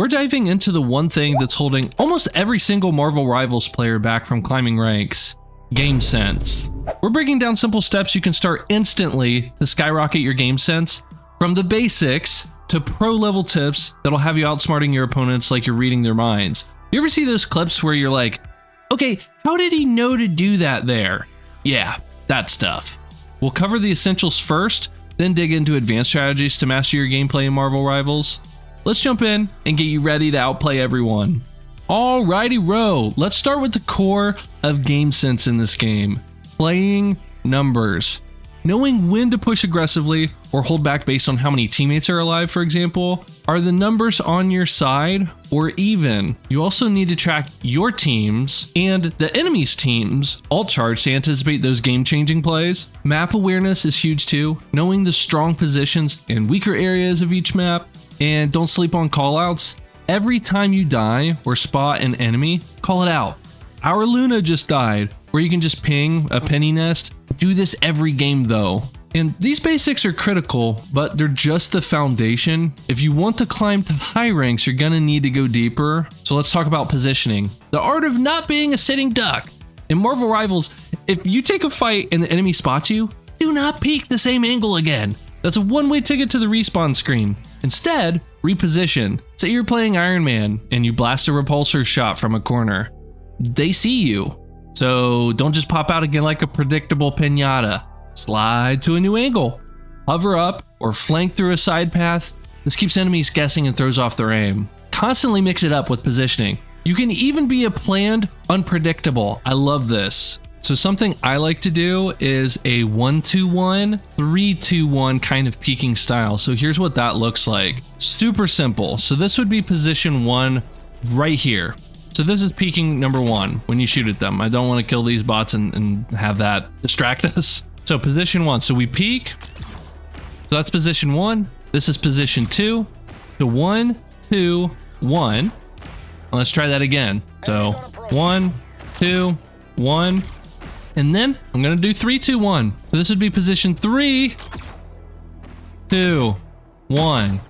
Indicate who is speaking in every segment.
Speaker 1: we're diving into the one thing that's holding almost every single Marvel Rivals player back from climbing ranks: game sense. We're breaking down simple steps you can start instantly to skyrocket your game sense, from the basics to pro level tips that'll have you outsmarting your opponents like you're reading their minds. You ever see those clips where you're like, okay, how did he know to do that there? Yeah, that stuff. We'll cover the essentials first, then dig into advanced strategies to master your gameplay in Marvel Rivals. Let's jump in and get you ready to outplay everyone. Alrighty, Ro, let's start with the core of game sense in this game: playing numbers. Knowing when to push aggressively or hold back based on how many teammates are alive, for example. Are the numbers on your side or even? You also need to track your teams and the enemy's teams alt charge to anticipate those game-changing plays. Map awareness is huge too, knowing the strong positions and weaker areas of each map. And don't sleep on callouts. Every time you die or spot an enemy, call it out. Our Luna just died, where you can just ping a penny nest. Do this every game though. And these basics are critical, but they're just the foundation. If you want to climb to high ranks, you're gonna need to go deeper. So let's talk about positioning. The art of not being a sitting duck. In Marvel Rivals, if you take a fight and the enemy spots you, do not peek the same angle again. That's a one-way ticket to the respawn screen. Instead, reposition. Say you're playing Iron Man and you blast a repulsor shot from a corner. They see you. So don't just pop out again like a predictable piñata. Slide to a new angle. Hover up or flank through a side path. This keeps enemies guessing and throws off their aim. Constantly mix it up with positioning. You can even be a planned unpredictable. I love this. So something I like to do is a 1-2-1, 3-2-1 kind of peeking style. So here's what that looks like. Super simple. So this would be position 1 right here. So this is peeking number 1 when you shoot at them. I don't want to kill these bots and have that distract us. So position 1. So we peek. So that's position 1. This is position 2. So 1, 2, 1. And let's try that again. So 1, 2, 1. And then I'm going to do 3, 2, 1. So this would be position 3, 2, 1.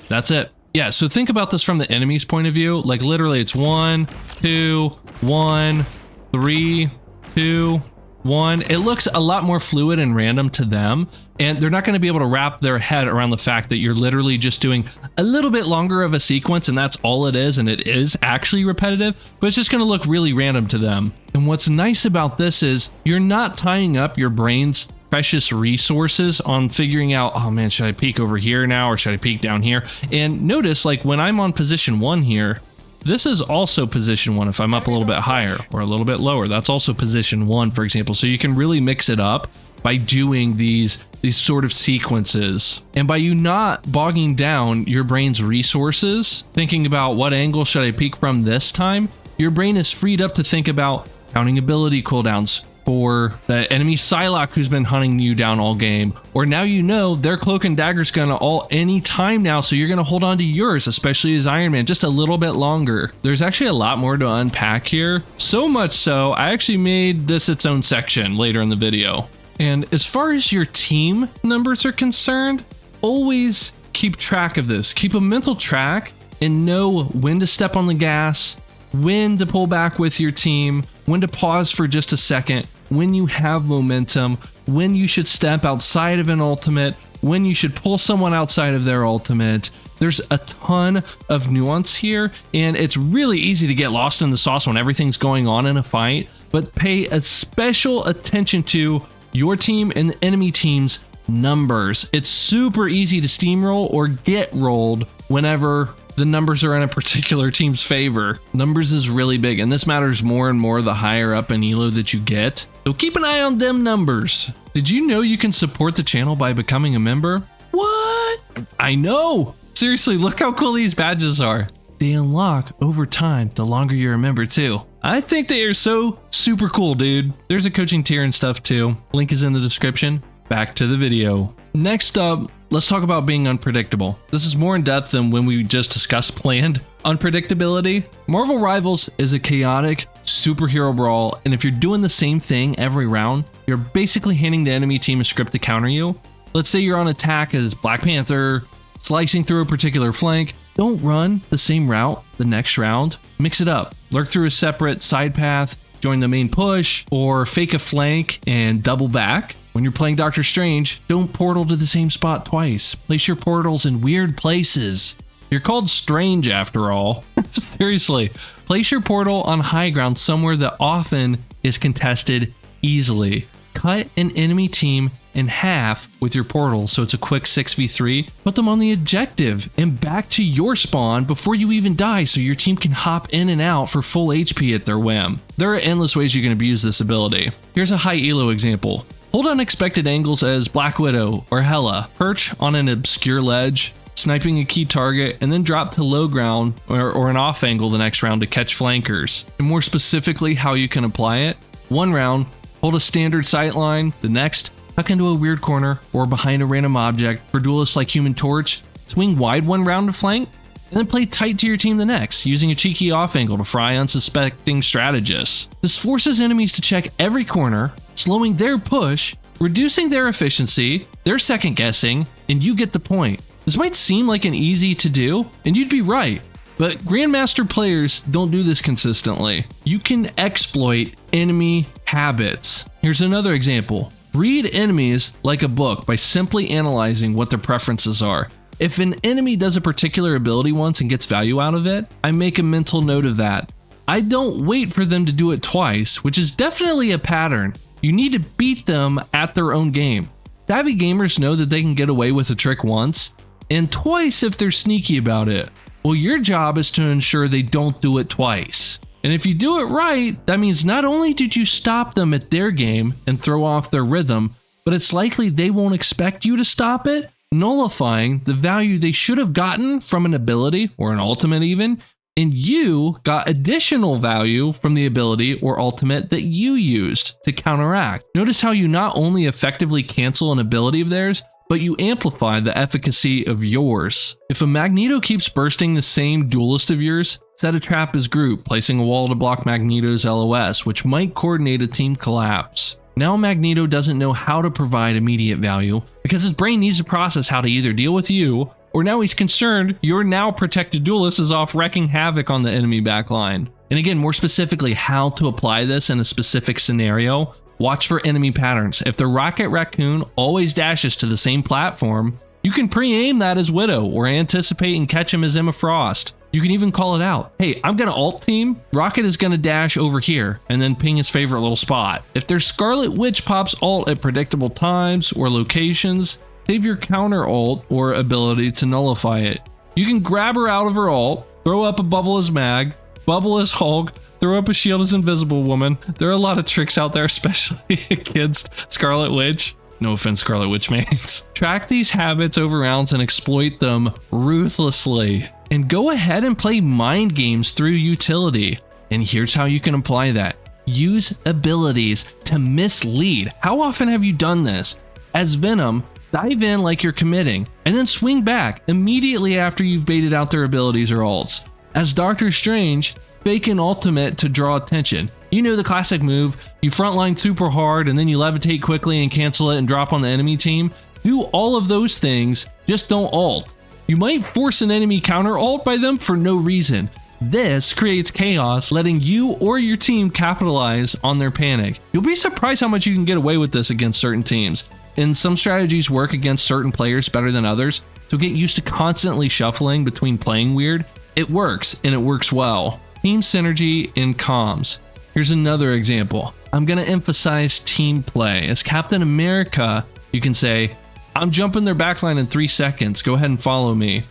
Speaker 1: That's it. Yeah, so think about this from the enemy's point of view. Like literally it's 1, 2, 1, 3, 2, 1. It looks a lot more fluid and random to them, and they're not going to be able to wrap their head around the fact that you're literally just doing a little bit longer of a sequence, and that's all it is, and it is actually repetitive, but it's just going to look really random to them. And what's nice about this is you're not tying up your brain's precious resources on figuring out, oh man, should I peek over here now or should I peek down here? And notice, like when I'm on position 1 here, this is also position 1 if I'm up a little bit higher or a little bit lower. That's also position 1, for example. So you can really mix it up by doing these sort of sequences. And by you not bogging down your brain's resources, thinking about what angle should I peek from this time, your brain is freed up to think about counting ability cooldowns for the enemy Psylocke who's been hunting you down all game. Or now you know their cloak and dagger's gonna ult any time now, so you're gonna hold on to yours, especially as Iron Man, just a little bit longer. There's actually a lot more to unpack here. So much so, I actually made this its own section later in the video. And as far as your team numbers are concerned, always keep track of this. Keep a mental track and know when to step on the gas, when to pull back with your team, when to pause for just a second, when you have momentum, when you should step outside of an ultimate, when you should pull someone outside of their ultimate. There's a ton of nuance here, and it's really easy to get lost in the sauce when everything's going on in a fight, but pay a special attention to your team and the enemy team's numbers. It's super easy to steamroll or get rolled whenever the numbers are in a particular team's favor. Numbers is really big, and this matters more and more the higher up in elo that you get. So keep an eye on them numbers. Did you know you can support the channel by becoming a member? What? I know! Seriously, look how cool these badges are. They unlock over time the longer you're a member too. I think they are so super cool, dude. There's a coaching tier and stuff too. Link is in the description. Back to the video. Next up, let's talk about being unpredictable. This is more in depth than when we just discussed planned unpredictability. Marvel Rivals is a chaotic superhero brawl, and if you're doing the same thing every round, you're basically handing the enemy team a script to counter you. Let's say you're on attack as Black Panther, slicing through a particular flank, Don't run the same route the next round. Mix it up. Lurk through a separate side path, join the main push, or fake a flank and double back. When you're playing Doctor Strange, don't portal to the same spot twice. Place your portals in weird places. You're called Strange after all. Seriously, place your portal on high ground somewhere that often is contested easily. Cut an enemy team in half with your portal so it's a quick 6v3. Put them on the objective and back to your spawn before you even die so your team can hop in and out for full HP at their whim. There are endless ways you can abuse this ability. Here's a high elo example. Hold unexpected angles as Black Widow or Hela. Perch on an obscure ledge, sniping a key target, and then drop to low ground or an off angle the next round to catch flankers. And more specifically how you can apply it. One round, hold a standard sight line. The next, tuck into a weird corner or behind a random object. For duelists like Human Torch, swing wide one round to flank, and then play tight to your team the next, using a cheeky off angle to fry unsuspecting strategists. This forces enemies to check every corner, slowing their push, reducing their efficiency, their second guessing, and you get the point. This might seem like an easy to do, and you'd be right, but Grandmaster players don't do this consistently. You can exploit enemy habits. Here's another example. Read enemies like a book by simply analyzing what their preferences are. If an enemy does a particular ability once and gets value out of it, I make a mental note of that. I don't wait for them to do it twice, which is definitely a pattern. You need to beat them at their own game. Savvy gamers know that they can get away with a trick once, and twice if they're sneaky about it. Well, your job is to ensure they don't do it twice. And if you do it right, that means not only did you stop them at their game and throw off their rhythm, but it's likely they won't expect you to stop it, nullifying the value they should have gotten from an ability or an ultimate even, and you got additional value from the ability or ultimate that you used to counteract. Notice how you not only effectively cancel an ability of theirs, but you amplify the efficacy of yours. If a Magneto keeps bursting the same duelist of yours, set a trap as Groot, placing a wall to block Magneto's LOS, which might coordinate a team collapse. Now Magneto doesn't know how to provide immediate value because his brain needs to process how to either deal with you, or now he's concerned your now protected duelist is off wreaking havoc on the enemy backline. And again, more specifically, how to apply this in a specific scenario. Watch for enemy patterns. If the Rocket Raccoon always dashes to the same platform, you can pre-aim that as Widow or anticipate and catch him as Emma Frost. You can even call it out. Hey, I'm gonna ult team, Rocket is gonna dash over here and then ping his favorite little spot. If their Scarlet Witch pops ult at predictable times or locations, save your counter ult or ability to nullify it. You can grab her out of her ult, throw up a bubble as Mag, bubble as Hulk, throw up a shield as Invisible Woman. There are a lot of tricks out there, especially against Scarlet Witch. No offense, Scarlet Witch mates. Track these habits over rounds and exploit them ruthlessly. And go ahead and play mind games through utility. And here's how you can apply that. Use abilities to mislead. How often have you done this? As Venom, dive in like you're committing, and then swing back immediately after you've baited out their abilities or ults. As Doctor Strange, fake an ultimate to draw attention. You know the classic move, you frontline super hard and then you levitate quickly and cancel it and drop on the enemy team. Do all of those things, just don't ult. You might force an enemy counter ult by them for no reason. This creates chaos, letting you or your team capitalize on their panic. You'll be surprised how much you can get away with this against certain teams. And some strategies work against certain players better than others, so get used to constantly shuffling between playing weird. It works, and it works well. Team synergy in comms. Here's another example. I'm going to emphasize team play. As Captain America, you can say, I'm jumping their backline in 3 seconds. Go ahead and follow me.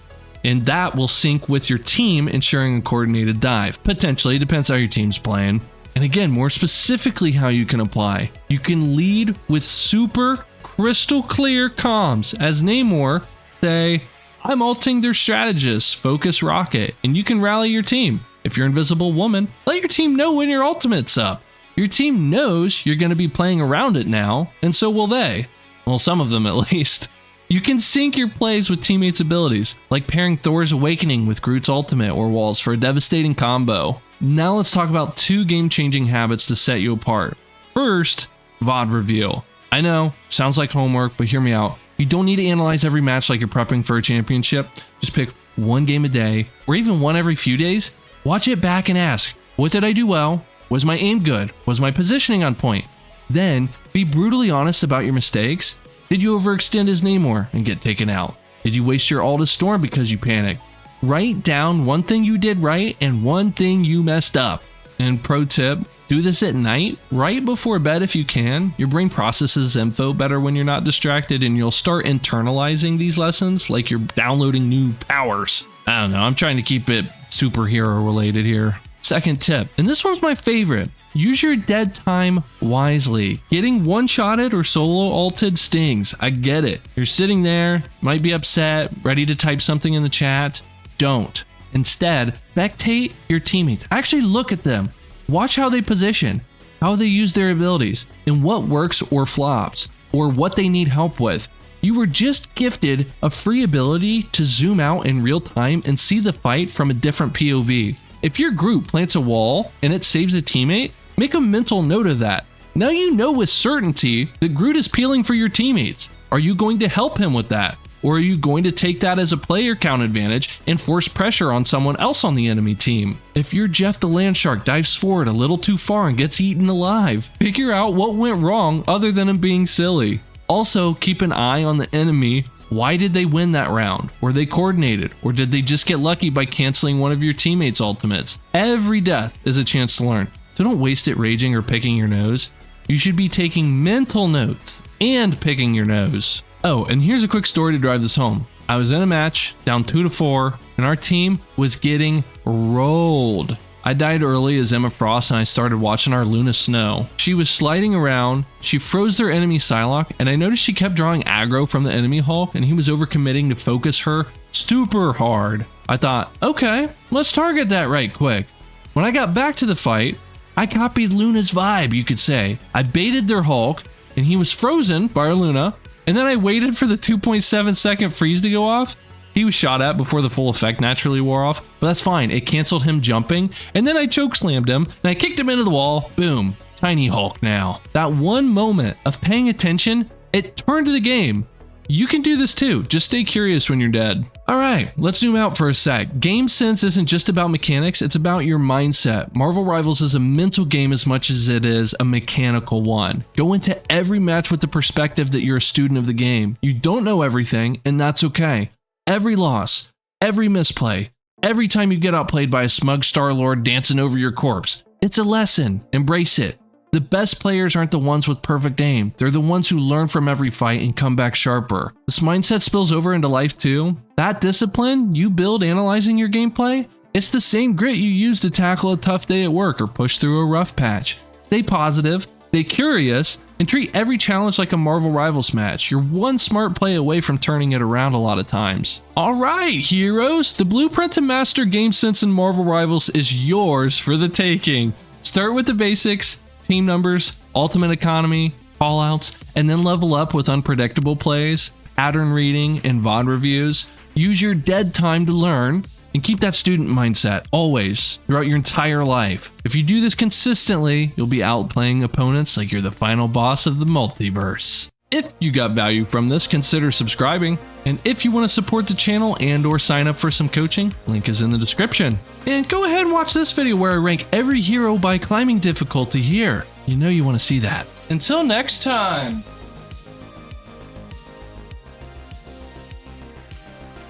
Speaker 1: And that will sync with your team, ensuring a coordinated dive. Potentially, depends how your team's playing. And again, more specifically how you can apply. You can lead with super crystal clear comms. As Namor, say, I'm ulting their strategist, focus Rocket, and you can rally your team. If you're Invisible Woman, let your team know when your ultimate's up. Your team knows you're going to be playing around it now, and so will they. Well, some of them at least. You can sync your plays with teammates' abilities, like pairing Thor's Awakening with Groot's ultimate or walls for a devastating combo. Now let's talk about 2 game-changing habits to set you apart. First, VOD reveal. I know, sounds like homework, but hear me out. You don't need to analyze every match like you're prepping for a championship. Just pick one game a day, or even one every few days, watch it back and ask, what did I do well? Was my aim good? Was my positioning on point? Then, be brutally honest about your mistakes. Did you overextend his Namor and get taken out? Did you waste your ult as Storm because you panicked? Write down one thing you did right and one thing you messed up. And pro tip, do this at night, right before bed if you can. Your brain processes info better when you're not distracted, and you'll start internalizing these lessons like you're downloading new powers. I don't know, I'm trying to keep it superhero related here. Second tip, and this one's my favorite. Use your dead time wisely. Getting one-shotted or solo ulted stings. I get it. You're sitting there, might be upset, ready to type something in the chat. Don't. Instead, spectate your teammates. Actually look at them. Watch how they position, how they use their abilities, and what works or flops, or what they need help with. You were just gifted a free ability to zoom out in real time and see the fight from a different POV. If your Groot plants a wall and it saves a teammate, make a mental note of that. Now you know with certainty that Groot is peeling for your teammates. Are you going to help him with that? Or are you going to take that as a player count advantage and force pressure on someone else on the enemy team? If your Jeff the Landshark dives forward a little too far and gets eaten alive, figure out what went wrong other than him being silly. Also, keep an eye on the enemy. Why did they win that round? Were they coordinated? Or did they just get lucky by canceling one of your teammates' ultimates? Every death is a chance to learn, so don't waste it raging or picking your nose. You should be taking mental notes and picking your nose. Oh, and here's a quick story to drive this home. I was in a match, down 2-4, and our team was getting rolled. I died early as Emma Frost and I started watching our Luna Snow. She was sliding around, she froze their enemy Psylocke, and I noticed she kept drawing aggro from the enemy Hulk and he was overcommitting to focus her super hard. I thought, okay, let's target that right quick. When I got back to the fight, I copied Luna's vibe, you could say. I baited their Hulk and he was frozen by our Luna, and then I waited for the 2.7 second freeze to go off. He was shot at before the full effect naturally wore off, but that's fine. It canceled him jumping, and then I chokeslammed him, and I kicked him into the wall. Boom. Tiny Hulk now. That one moment of paying attention, it turned the game. You can do this too. Just stay curious when you're dead. All right, let's zoom out for a sec. Game sense isn't just about mechanics, it's about your mindset. Marvel Rivals is a mental game as much as it is a mechanical one. Go into every match with the perspective that you're a student of the game. You don't know everything, and that's okay. Every loss, every misplay, every time you get outplayed by a smug Star-Lord dancing over your corpse, it's a lesson. Embrace it. The best players aren't the ones with perfect aim. They're the ones who learn from every fight and come back sharper. This mindset spills over into life too. That discipline you build analyzing your gameplay, it's the same grit you use to tackle a tough day at work or push through a rough patch. Stay positive, stay curious, and treat every challenge like a Marvel Rivals match. You're one smart play away from turning it around a lot of times. Alright, heroes, the blueprint to master game sense in Marvel Rivals is yours for the taking. Start with the basics, team numbers, ultimate economy, callouts, and then level up with unpredictable plays, pattern reading, and VOD reviews. Use your dead time to learn, and keep that student mindset always throughout your entire life. If you do this consistently, you'll be outplaying opponents like you're the final boss of the multiverse. If you got value from this, consider subscribing. And if you want to support the channel and or sign up for some coaching, link is in the description. And go ahead and watch this video where I rank every hero by climbing difficulty here. You know you want to see that. Until next time.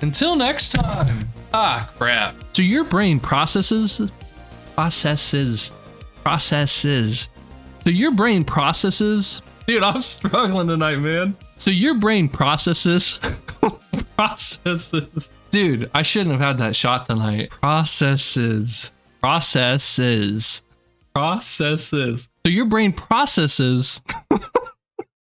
Speaker 1: Until next time. Ah, crap. So your brain processes. So your brain processes. Dude, I'm struggling tonight, man. So your brain processes. Dude, I shouldn't have had that shot tonight. Processes. So your brain processes.